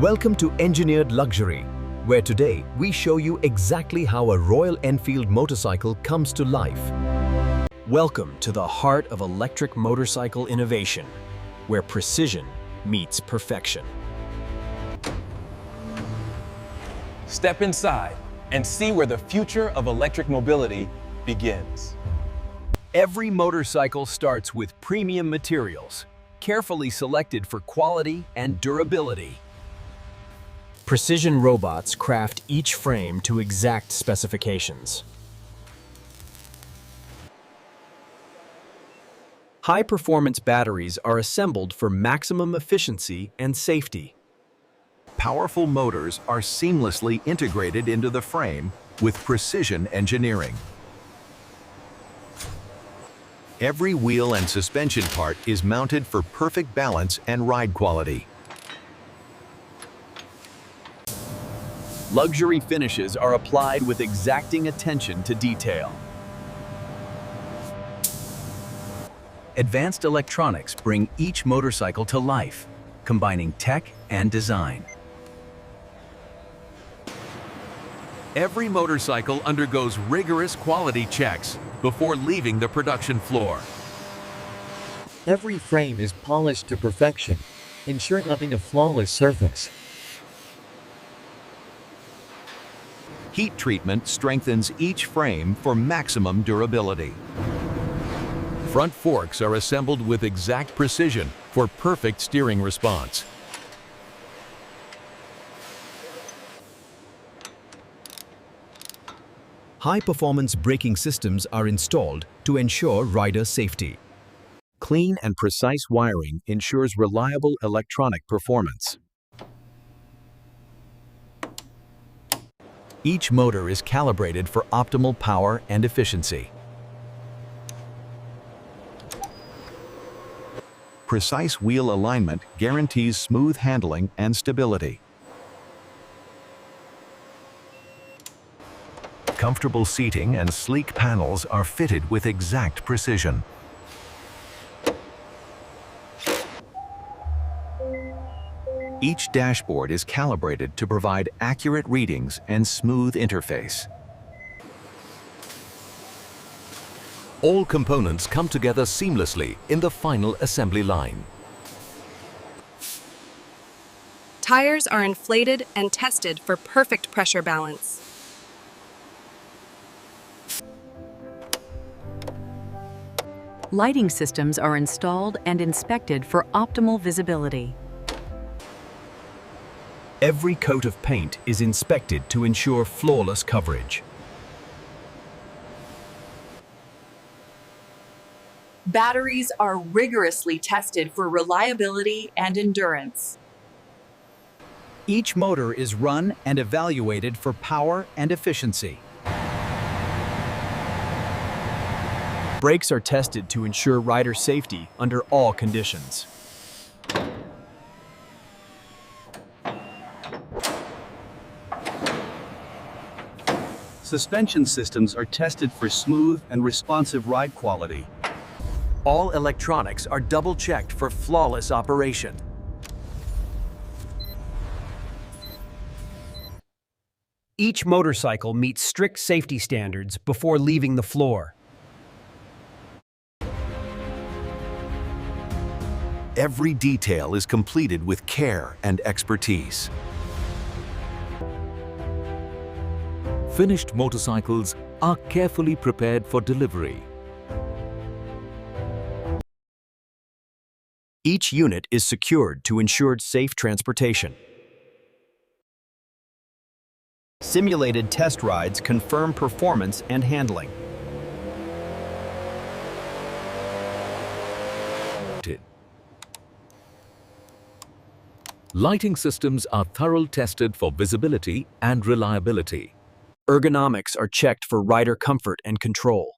Welcome to Engineered Luxury, where today we show you exactly how a Royal Enfield motorcycle comes to life. Welcome to the heart of electric motorcycle innovation, where precision meets perfection. Step inside and see where the future of electric mobility begins. Every motorcycle starts with premium materials, carefully selected for quality and durability. Precision robots craft each frame to exact specifications. High-performance batteries are assembled for maximum efficiency and safety. Powerful motors are seamlessly integrated into the frame with precision engineering. Every wheel and suspension part is mounted for perfect balance and ride quality. Luxury finishes are applied with exacting attention to detail. Advanced electronics bring each motorcycle to life, combining tech and design. Every motorcycle undergoes rigorous quality checks before leaving the production floor. Every frame is polished to perfection, ensuring a flawless surface. Heat treatment strengthens each frame for maximum durability. Front forks are assembled with exact precision for perfect steering response. High-performance braking systems are installed to ensure rider safety. Clean and precise wiring ensures reliable electronic performance. Each motor is calibrated for optimal power and efficiency. Precise wheel alignment guarantees smooth handling and stability. Comfortable seating and sleek panels are fitted with exact precision. Each dashboard is calibrated to provide accurate readings and smooth interface. All components come together seamlessly in the final assembly line. Tires are inflated and tested for perfect pressure balance. Lighting systems are installed and inspected for optimal visibility. Every coat of paint is inspected to ensure flawless coverage. Batteries are rigorously tested for reliability and endurance. Each motor is run and evaluated for power and efficiency. Brakes are tested to ensure rider safety under all conditions. Suspension systems are tested for smooth and responsive ride quality. All electronics are double-checked for flawless operation. Each motorcycle meets strict safety standards before leaving the floor. Every detail is completed with care and expertise. Finished motorcycles are carefully prepared for delivery. Each unit is secured to ensure safe transportation. Simulated test rides confirm performance and handling. Lighting systems are thoroughly tested for visibility and reliability. Ergonomics are checked for rider comfort and control.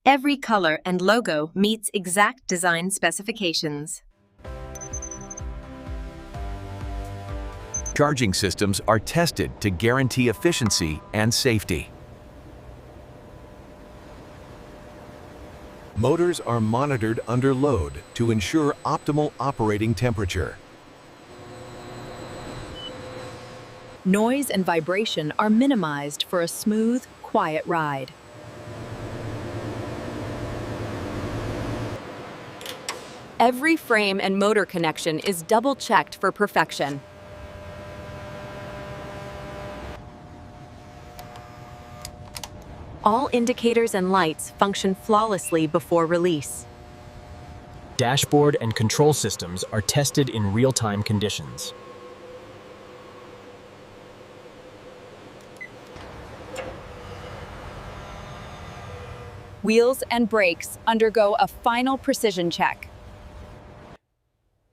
Every color and logo meets exact design specifications. Charging systems are tested to guarantee efficiency and safety. Motors are monitored under load to ensure optimal operating temperature. Noise and vibration are minimized for a smooth, quiet ride. Every frame and motor connection is double-checked for perfection. All indicators and lights function flawlessly before release. Dashboard and control systems are tested in real-time conditions. Wheels and brakes undergo a final precision check.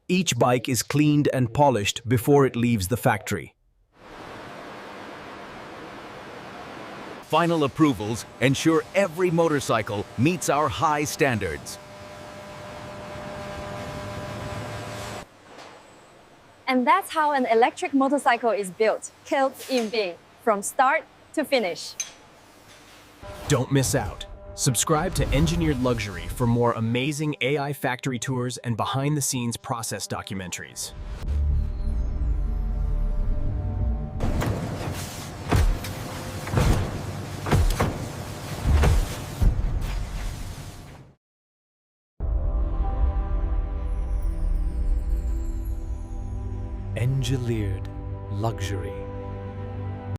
Each bike is cleaned and polished before it leaves the factory. Final approvals ensure every motorcycle meets our high standards. And that's how an electric motorcycle is built, killed in being, from start to finish. Don't miss out. Subscribe to Engineered Luxury for more amazing AI factory tours and behind-the-scenes process documentaries. Engineered Luxury.